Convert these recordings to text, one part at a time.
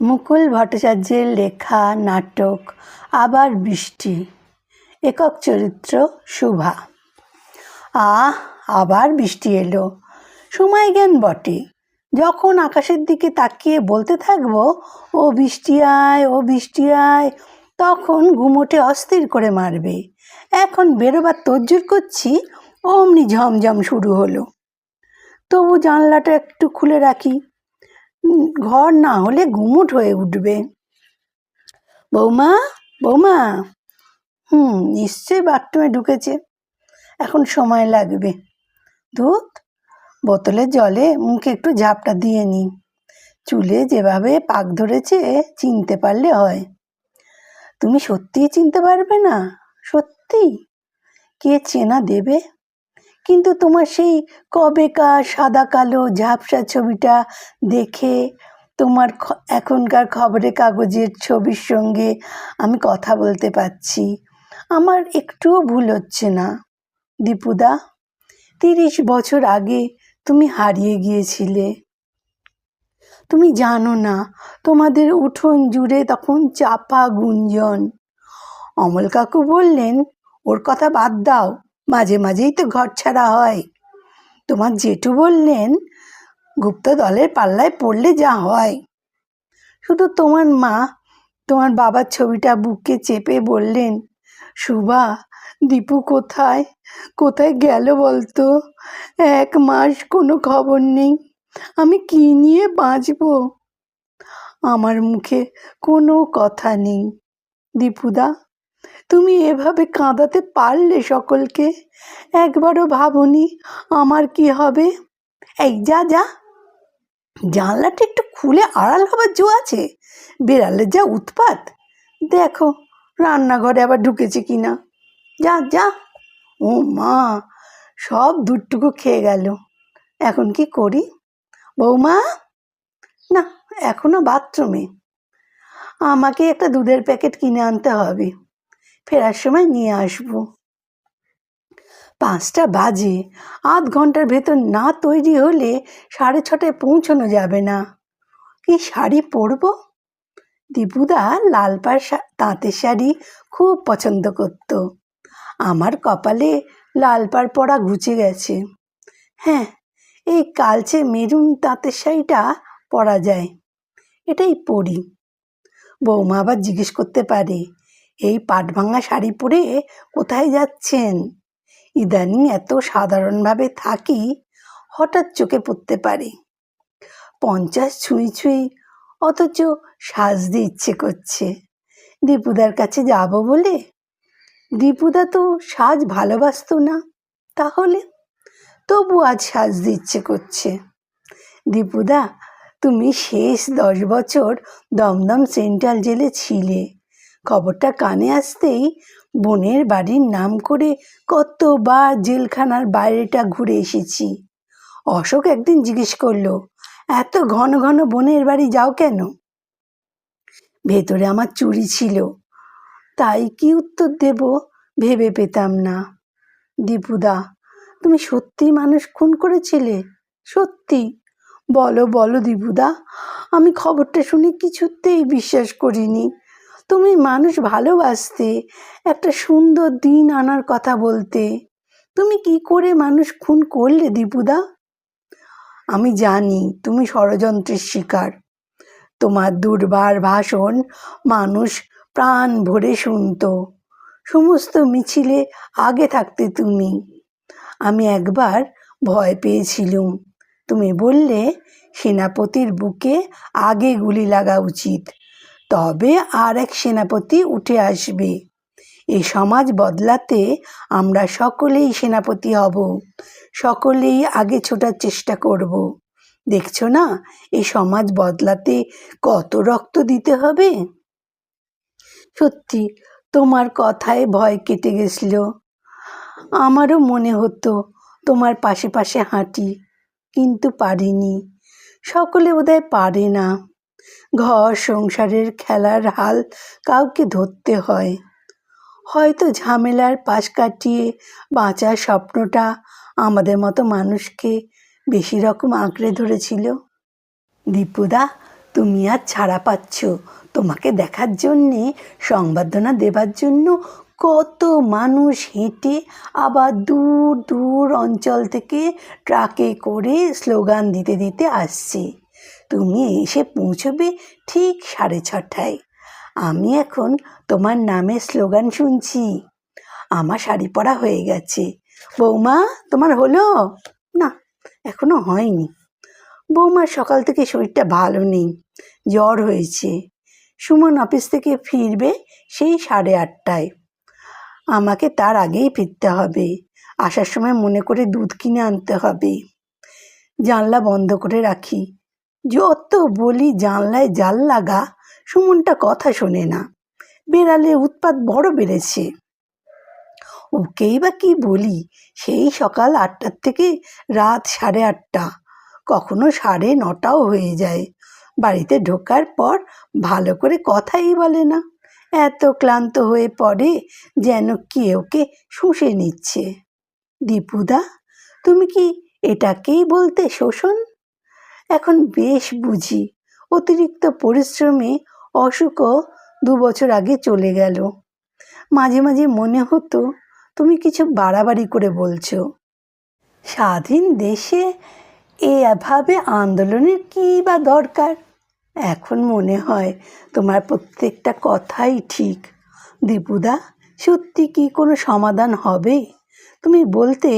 মুকুল ভট্টাচার্যের লেখা নাটক আবার বৃষ্টি। একক চরিত্র শুভা। আবার বৃষ্টি এলো। সময় জ্ঞান বটে। যখন আকাশের দিকে তাকিয়ে বলতে থাকবো ও বৃষ্টি আয়, ও বৃষ্টি আয়, তখন ঘুমোটে অস্থির করে মারবে। এখন বেরোবার তোড়জোড় করছি, অমনি ঝমঝম শুরু হলো। তবু জানলাটা একটু খুলে রাখি, ঘর না হলে গুমোট হয়ে উঠবে। বৌমা, বৌমা। নিশ্চয়ই বাথরুমে ঢুকেছে, এখন সময় লাগবে। ধুত, বোতলের জলে মুখে একটু ঝাপটা দিয়ে নিই। চুলে যেভাবে পাক ধরেছে চিনতে পারলে হয়। তুমি সত্যিই চিনতে পারবে না? সত্যি? কে চেনা দেবে? কিন্তু তোমার সেই কবেকার সাদা কালো ঝাপসা ছবিটা দেখে তোমার এখনকার খবরের কাগজের ছবির সঙ্গে আমি কথা বলতে পারছি। আমার একটুও ভুল হচ্ছে না। দীপুদা, 30 বছর আগে তুমি হারিয়ে গিয়েছিলে। তুমি জানো না, তোমাদের উঠোন জুড়ে তখন চাপা গুঞ্জন। অমল কাকু বললেন, ওর কথা বাদ দাও, মাঝে মাঝেই তো ঘর ছাড়া হয়। তোমার জেঠু বললেন, গুপ্ত দলের পাল্লায় পড়লে যা হয়। শুধু তোমার মা তোমার বাবার ছবিটা বুকে চেপে বললেন, শুভা, দীপু কোথায় কোথায় গেল বলতো? 1 মাস কোনো খবর নেই, আমি কি নিয়ে বাঁচব? আমার মুখে কোনো কথা নেই। দীপুদা, তুমি এভাবে কাঁদাতে পারলে সকলকে? একবারও ভাবনি আমার কি হবে? এই যা যা, জানলাটা একটু খুলে আড়াল হবার জো আছে? বেড়ালের যা উৎপাত, দেখো রান্নাঘরে আবার ঢুকেছে কিনা। যা যা। ও মা, সব দুধটুকু খেয়ে গেল। এখন কি করি? বৌমা, না, এখনো বাথরুমে। আমাকে একটা দুধের প্যাকেট কিনে আনতে হবে, ফেরার সময় নিয়ে আসবো। 5টা বাজে, আধ ঘন্টার ভেতর না তৈরি হলে 6:30টায় পৌঁছানো যাবে না। কি শাড়ি পরবো? দীপুদা লাল পাড় তাঁতের শাড়ি খুব পছন্দ করত। আমার কপালে লাল পাড় পরা ঘুচে গেছে। হ্যাঁ, এই কালচে মেরুন তাঁতের শাড়িটা পরা যায়, এটাই পরি। বৌমা আবার জিজ্ঞেস করতে পারে, এই পাট ভাঙা শাড়ি পরে কোথায় যাচ্ছেন? ইদানিং এত সাধারণভাবে থাকি, হঠাৎ চোখে পড়তে পারে। 50 ছুঁই ছুঁই, অথচ সাজতে ইচ্ছে করছে। দীপুদার কাছে যাব বলে। দীপুদা তো সাজ ভালোবাসতো না, তাহলে তবু আজ সাজতে ইচ্ছে করছে। দীপুদা, তুমি শেষ 10 বছর দমদম সেন্ট্রাল জেলে ছিলে। খবরটা কানে আসতেই বোনের বাড়ির নাম করে কতবার জেলখানার বাইরেটা ঘুরে এসেছি। অশোক একদিন জিজ্ঞেস করলো, এত ঘন ঘন বোনের বাড়ি যাও কেন? ভেতরে আমার চুরি ছিল, তাই কি উত্তর দেব ভেবে পেতাম না। দীপুদা, তুমি সত্যি মানুষ খুন করেছিলে? সত্যি? বলো বলো দীপুদা, আমি খবরটা শুনে কিছুতেই বিশ্বাস করিনি। তুমি মানুষ ভালোবাসতে, একটা সুন্দর দিন আনার কথা বলতে, তুমি কি করে মানুষ খুন করলে দীপুদা? আমি জানি তুমি ষড়যন্ত্রের শিকার। তোমার দুর্বার ভাষণ মানুষ প্রাণ ভরে শুনত। সমস্ত মিছিলে আগে থাকতে তুমি। আমি একবার ভয় পেয়েছিলুম। তুমি বললে সেনাপতির বুকে আগে গুলি লাগা উচিত, তবে আর এক সেনাপতি উঠে আসবে। এই সমাজ বদলাতে আমরা সকলেই সেনাপতি হব, সকলেই আগে ছোটার চেষ্টা করব। দেখছো না, এই সমাজ বদলাতে কত রক্ত দিতে হবে। সত্যি তোমার কথায় ভয় কেটে গেছিল। আমারও মনে হতো তোমার পাশে পাশে হাঁটি, কিন্তু পারিনি। সকলে বোধহয় পারে না। ঘর সংসারের খেলার হাল কাউকে ধরতে হয়। হয়তো ঝামেলার পাশ কাটিয়ে বাঁচার স্বপ্নটা আমাদের মতো মানুষকে বেশি রকম আঁকড়ে ধরেছিল। দীপুদা, তুমি আর ছাড়া পাচ্ছ। তোমাকে দেখার জন্যে, সংবর্ধনা দেবার জন্য কত মানুষ হেঁটে আবার দূর দূর অঞ্চল থেকে ট্রাকে করে স্লোগান দিতে দিতে আসছে। তুমি এসে পৌঁছবে ঠিক 6:30টায়। আমি এখন তোমার নামে স্লোগান শুনছি। আমার শাড়ি পরা হয়ে গেছে। বৌমা, তোমার হলো? না, এখনো হয়নি। বৌমার সকাল থেকে শরীরটা ভালো নেই, জ্বর হয়েছে। সুমন অফিস থেকে ফিরবে সেই 8:30টায়। আমাকে তার আগেই ফিরতে হবে। আসার সময় মনে করে দুধ কিনে আনতে হবে। জানলা বন্ধ করে রাখি। যত বলি জানলায় জাল লাগা, সুমনটা কথা শোনে না। বেড়ালের উৎপাত বড় বেড়েছে। ওকেই বা কি বলি, সেই সকাল 8টার থেকে রাত 8:30, কখনো 9:30টাও হয়ে যায়। বাড়িতে ঢোকার পর ভালো করে কথাই বলে না। এত ক্লান্ত হয়ে পড়ে যেন কে ওকে শুষে নিচ্ছে। দীপুদা, তুমি কি এটাকেই বলতে শোষণ? এখন বেশ বুঝি। অতিরিক্ত পরিশ্রমে অসুখও 2 বছর আগে চলে গেল। মাঝে মাঝে মনে হতো তুমি কিছু বাড়াবাড়ি করে বলছো। স্বাধীন দেশে এভাবে আন্দোলনের কী বা দরকার? এখন মনে হয় তোমার প্রত্যেকটা কথাই ঠিক। দীপুদা, সত্যি কি কোনো সমাধান হবে? তুমি বলতে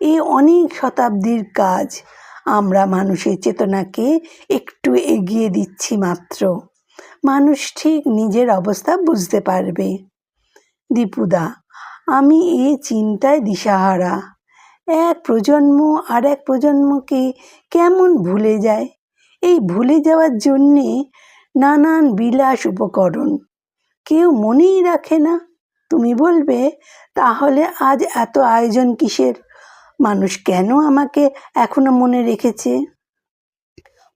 এ অনেক শতাব্দীর কাজ। আমরা মানুষের চেতনাকে একটু এগিয়ে দিচ্ছি মাত্র। মানুষ ঠিক নিজের অবস্থা বুঝতে পারবে। দীপুদা, আমি এ চিন্তায় দিশাহারা। এক প্রজন্ম আর এক প্রজন্মকে কেমন ভুলে যায়। এই ভুলে যাওয়ার জন্যে নানান বিলাস উপকরণ কেউ মনেই রাখে না। তুমি বলবে, তাহলে আজ এত আয়োজন কিসের? মানুষ কেন আমাকে এখনো মনে রেখেছে?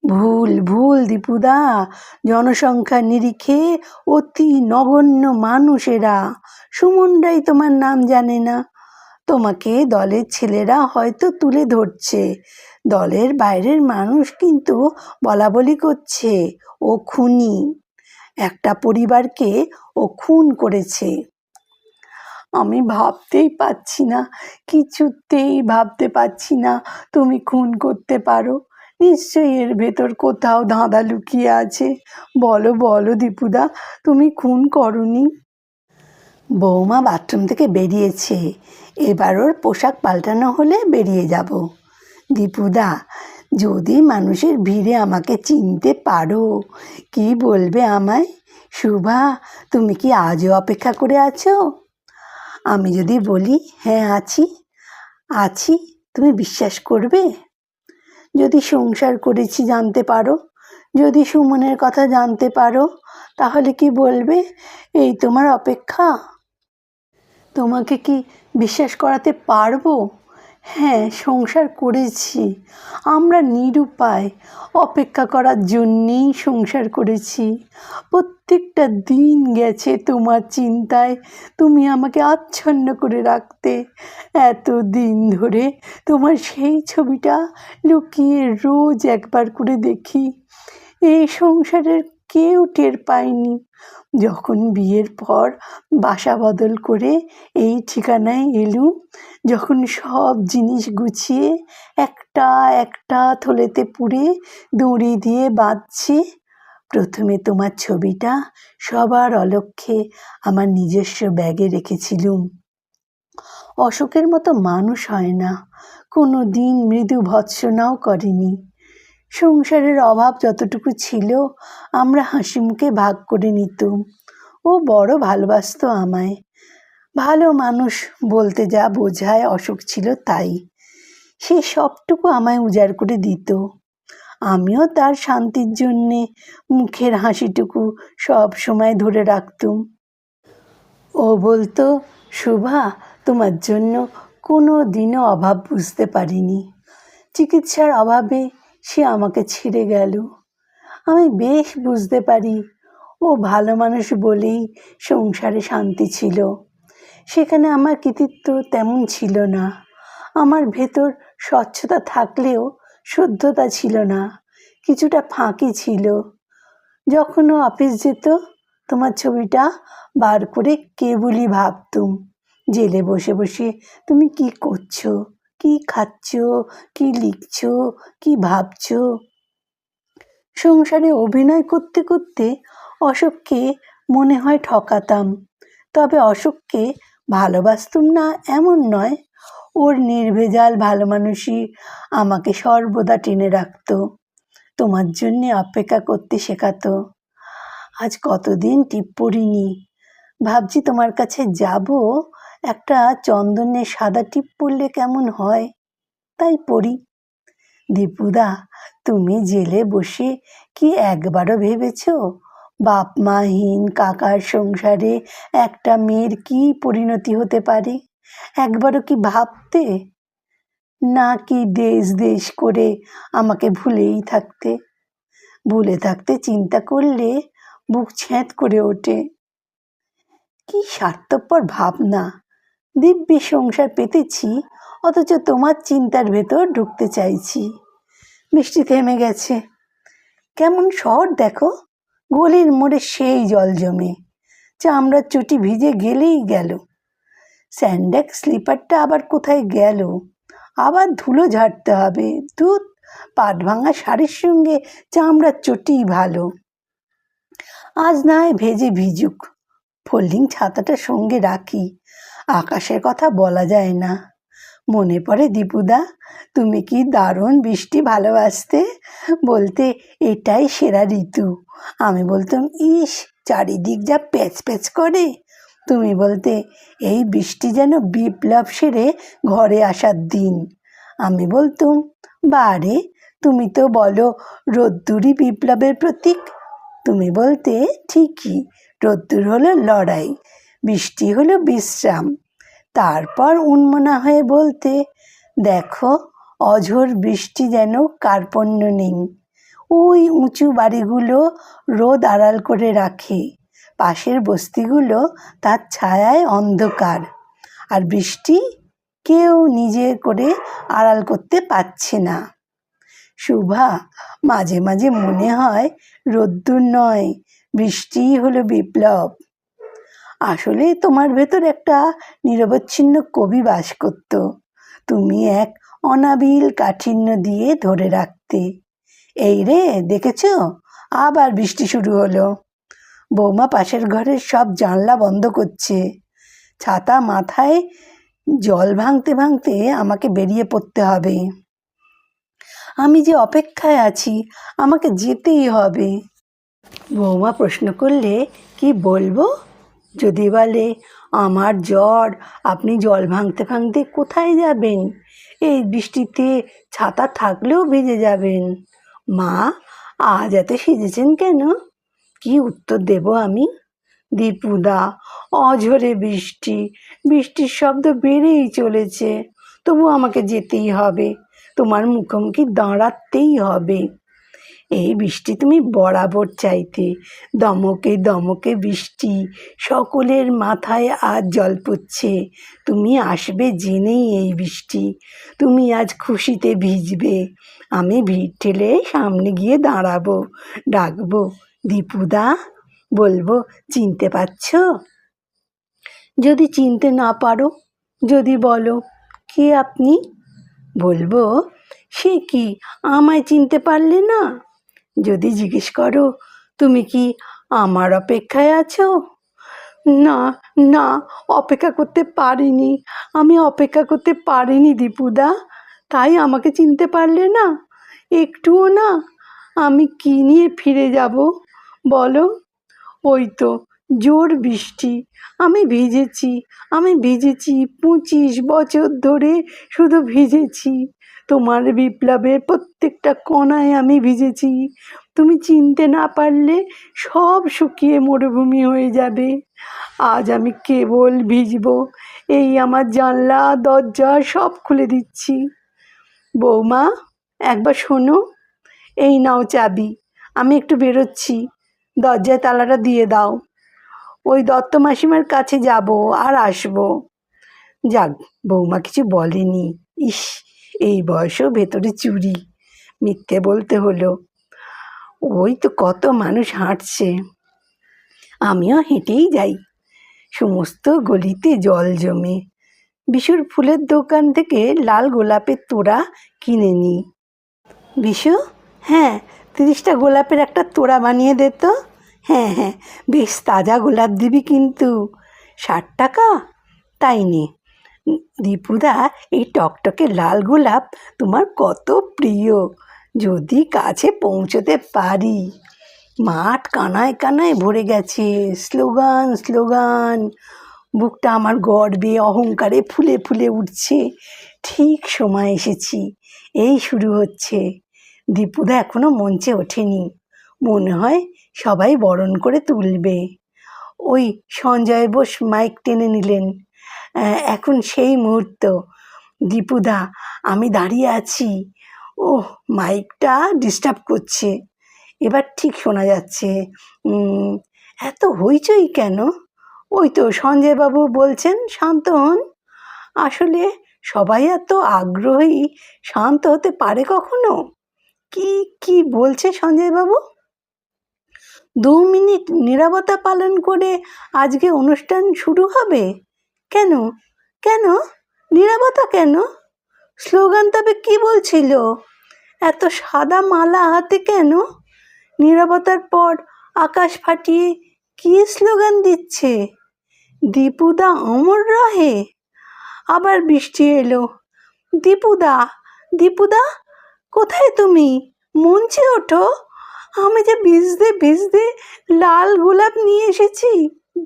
ভুল ভুল দীপুদা, জনসংখ্যার নিরিখে অতি নগণ্য মানুষেরা। সুমনরাই তোমার নাম জানে না। তোমাকে দলের ছেলেরা হয়তো তুলে ধরছে, দলের বাইরের মানুষ কিন্তু বলাবলি করছে ও খুনি। একটা পরিবারকে ও খুন করেছে। আমি ভাবতেই পারছি না, কিছুতেই ভাবতে পারছি না তুমি খুন করতে পারো। নিশ্চয়ই এর ভেতর কোথাও ধাঁধা লুকিয়ে আছে। বলো বলো দীপুদা, তুমি খুন করনি। বৌমা বাথরুম থেকে বেরিয়েছে। এবার ওর পোশাক পাল্টানো হলে বেরিয়ে যাব। দীপুদা, যদি মানুষের ভিড়ে আমাকে চিনতে পারো, কি বলবে আমায়? শুভা, তুমি কি আজও অপেক্ষা করে আছো? আমি যদি বলি হ্যাঁ আছি আছি, তুমি বিশ্বাস করবে? যদি সংসার করেছি জানতে পারো, যদি সুমনের কথা জানতে পারো, তাহলে কি বলবে এই তোমার অপেক্ষা? তোমাকে কি বিশ্বাস করাতে পারবো? হ্যাঁ, সংসার করেছি। আমরা নিরুপায়, অপেক্ষা করার জন্যেই সংসার করেছি। প্রত্যেকটা দিন গেছে তোমার চিন্তায়। তুমি আমাকে আচ্ছন্ন করে রাখতে। এত দিন ধরে তোমার সেই ছবিটা লুকিয়ে রোজ একবার করে দেখি। এই সংসারের কেউ টের পায়নি। যখন বিয়ের পর বাসা বদল করে এই ঠিকানায় এলুম, যখন সব জিনিস গুছিয়ে একটা একটা থলেতে পুরে দড়ি দিয়ে বাঁধছি, প্রথমে তোমার ছবিটা সবার অলক্ষ্যে আমার নিজস্ব ব্যাগে রেখেছিলুম। অশোকের মতো মানুষ হয় না, কোনো দিন মৃদু ভৎসনাও করেনি। সংসারের অভাব যতটুকু ছিল আমরা হাসি মুখে ভাগ করে নিতুম। ও বড় ভালোবাসতো আমায়। ভালো মানুষ বলতে যা বোঝায় অশোক ছিল তাই। সে সবটুকু আমায় উজাড় করে দিত। আমিও তার শান্তির জন্যে মুখের হাসিটুকু সব সময় ধরে রাখতুম। ও বলতো, শুভা, তোমার জন্য কোনো দিনও অভাব বুঝতে পারিনি। চিকিৎসার অভাবে সে আমাকে ছেড়ে গেল। আমি বেশ বুঝতে পারি ও ভালো মানুষ বলেই সংসারে শান্তি ছিল। সেখানে আমার কৃতিত্ব তেমন ছিল না। আমার ভেতর স্বচ্ছতা থাকলেও শুদ্ধতা ছিল না, কিছুটা ফাঁকি ছিল। যখনও অফিস যেত তোমার ছবিটা বার করে কেবলই ভাবতুম জেলে বসে বসে তুমি কি করছো, কি খাচ্ছ, কি লিখছো, কি ভাবছো। সংসারে অভিনয় করতে করতে অশোককে মনে হয় ঠকাতাম, তবে অশোককে ভালোবাসতুম না এমন নয়। ওর নির্ভেজাল ভালো মানুষই আমাকে সর্বদা টেনে রাখতো, তোমার জন্যে অপেক্ষা করতে শেখাতো। আজ কতদিন টিপ পড়িনি, ভাবছি তোমার কাছে যাব, একটা চন্দনের সাদা টিপ পরলে কেমন হয়, তাই পড়ি। দীপুদা, তুমি জেলে বসে কি একবারও ভেবেছ বাপ মাহীন কাকার সংসারে একটা মেয়ের কি পরিণতি হতে পারে? একবারও কি ভাবতে? না কি দেশ দেশ করে আমাকে ভুলেই থাকতে? ভুলে থাকতে চিন্তা করলে বুক ছ্যাঁত করে ওঠে। কি স্বার্থপর ভাবনা! দিব্যি সংসার পেতেছি, অথচ তোমার চিন্তার ভেতর ঢুকতে চাইছি। বৃষ্টি থেমে গেছে। কেমন শহর দেখো, গলির মোড়ে সেই জল জমে, চামড়ার চটি ভিজে গেলেই গেল। স্যান্ডেক স্লিপারটা আবার কোথায় গেল? আবার ধুলো ঝাড়তে হবে। ধুত, পাট ভাঙা শাড়ির সঙ্গে চামড়ার চটিই ভালো। আজ না হয় ভেজে ভিজুক, ফোল্ডিং ছাতাটা সঙ্গে রাখি। আকাশের কথা বলা যায় না। মনে পড়ে দীপুদা, তুমি কি দারুণ বৃষ্টি ভালোবাসতে, বলতে এটাই সেরা ঋতু। আমি বলতাম ইস চারিদিক যা প্যাচ প্যাচ করে। তুমি বলতে এই বৃষ্টি যেন বিপ্লব সেরে ঘরে আসার দিন। আমি বলতুম বারে, তুমি তো বলো রোদ্দুরই বিপ্লবের প্রতীক। তুমি বলতে ঠিকই, রোদ্দুর হলো লড়াই, বৃষ্টি হলো বিশ্রাম। তারপর উন্মনা হয়ে বলতে দেখো অঝোর বৃষ্টি যেন কার্পণ্য নেই। ওই উঁচু বাড়িগুলো রোদ আড়াল করে রাখে, পাশের বস্তিগুলো তার ছায়ায় অন্ধকার, আর বৃষ্টি কেউ নিজে করে আড়াল করতে পারছে না। শুভা, মাঝে মাঝে মনে হয় রোদ্দুর নয়, বৃষ্টিই হলো বিপ্লব। আসলে তোমার ভেতর একটা নিরবচ্ছিন্ন কবি বাস করত, তুমি এক অনাবিল কাঠিন্য দিয়ে ধরে রাখতে। এই রে দেখেছ, আবার বৃষ্টি শুরু হলো। বৌমা পাশের ঘরের সব জানলা বন্ধ করছে। ছাতা মাথায়, জল ভাঙতে ভাঙতে আমাকে বেরিয়ে পড়তে হবে। আমি যে অপেক্ষায় আছি, আমাকে যেতেই হবে। বৌমা প্রশ্ন করলে কি বলবো? যদি বলে আমার জ্বর, আপনি জল ভাঙতে ভাঙতে কোথায় যাবেন? এই বৃষ্টিতে ছাতা থাকলেও ভিজে যাবেন। মা, আজ এত সেজেছেন কেন? কি উত্তর দেব আমি? দীপুদা, অঝোরে বৃষ্টি, বৃষ্টির শব্দ বেড়েই চলেছে, তবু আমাকে যেতেই হবে, তোমার মুখোমুখি দাঁড়াতেই হবে। এই বৃষ্টি তুমি বরাবর চাইতে, দমকে দমকে বৃষ্টি, সকলের মাথায় আজ জল পড়ছে। তুমি আসবে জেনেই এই বৃষ্টি, তুমি আজ খুশিতে ভিজবে। আমি ভিড় ঠেলে সামনে গিয়ে দাঁড়াবো, ডাকবো দীপুদা, বলবো চিনতে পারছো? যদি চিনতে না পারো, যদি বলো কে আপনি, বলবো সে কি আমায় চিনতে পারলে না? যদি জিজ্ঞেস করো তুমি কি আমার অপেক্ষায় আছো, না না, অপেক্ষা করতে পারিনি, আমি অপেক্ষা করতে পারিনি দীপুদা, তাই আমাকে চিনতে পারলে না? একটুও না? আমি কি নিয়ে ফিরে যাব বলো? ওই তো জোর বৃষ্টি, আমি ভিজেছি, আমি ভিজেছি 25 বছর ধরে, শুধু ভিজেছি। তোমার বিপ্লবের প্রত্যেকটা কণায় আমি ভিজেছি। তুমি চিনতে না পারলে সব শুকিয়ে মরুভূমি হয়ে যাবে। আজ আমি কেবল ভিজব। এই আমার জানলা দরজা সব খুলে দিচ্ছি। বৌমা, একবার শোনো, এই নাও চাবি, আমি একটু বেরোচ্ছি, দরজায় তালাটা দিয়ে দাও। ওই দত্ত মাসিমার কাছে যাব আর আসবো। যাক, বৌমা কিছু বলেনি। ইস, এই বয়সেও ভেতরে চুরি, মিথ্যে বলতে হলো। ওই তো কত মানুষ হাঁটছে, আমিও হেঁটেই যাই। সমস্ত গলিতে জল জমে। বিশুর ফুলের দোকান থেকে লাল গোলাপের তোড়া কিনে নিই। বিশু, হ্যাঁ, 30টা গোলাপের একটা তোড়া বানিয়ে দে তো। হ্যাঁ হ্যাঁ, বেশ তাজা গোলাপ দিবি কিন্তু। 60 টাকা? তাই নে। দীপুদা, এই টকটকে লাল গোলাপ তোমার কত প্রিয়। যদি কাছে পৌঁছতে পারি। মাঠ কানায় কানায় ভরে গেছে, স্লোগান স্লোগান। বুকটা আমার গর্বে অহংকারে ফুলে ফুলে উঠছে। ঠিক সময় এসেছি, এই শুরু হচ্ছে। দীপুদা এখনো মঞ্চে ওঠেনি, মনে হয় সবাই বরণ করে তুলবে। ওই সঞ্জয় বোস মাইক টেনে নিলেন। এখন সেই মুহূর্ত। দীপুদা, আমি দাঁড়িয়ে আছি। ওহ, মাইকটা ডিস্টার্ব করছে। এবার ঠিক শোনা যাচ্ছে। এত হইচই কেন? ওই তো সঞ্জয়বাবু বলছেন শান্ত হন। আসলে সবাই এত আগ্রহী শান্ত হতে পারে কখনো? কি কি বলছে সঞ্জয়বাবু? 2 মিনিট নীরবতা পালন করে আজকে অনুষ্ঠান শুরু হবে? কেন কেন নীরবতা কেন? স্লোগান তবে কি বলছিল? এত সাদা মালা হাতে কেন? নীরবতার পর আকাশ ফাটিয়ে কি স্লোগান দিচ্ছে? দীপুদা অমর রহে। আবার বৃষ্টি এলো। দীপুদা, দীপুদা, কোথায় তুমি? মঞ্চে ওঠো। আমি যে ভিজতে ভিজতে লাল গোলাপ নিয়ে এসেছি।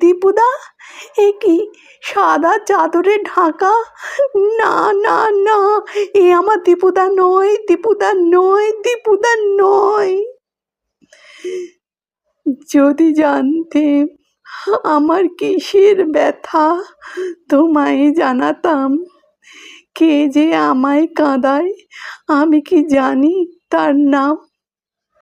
দীপুদা, এ কি সাদা চাদরে ঢাকা? না না না, এ আমার দীপুদা নয়, দীপুদা নয়, দীপুদা নয়। যদি জানতে আমার কিসের ব্যথা, তোমায় জানাতাম। কে যে আমায় কাঁদায়, আমি কি জানি তার নাম?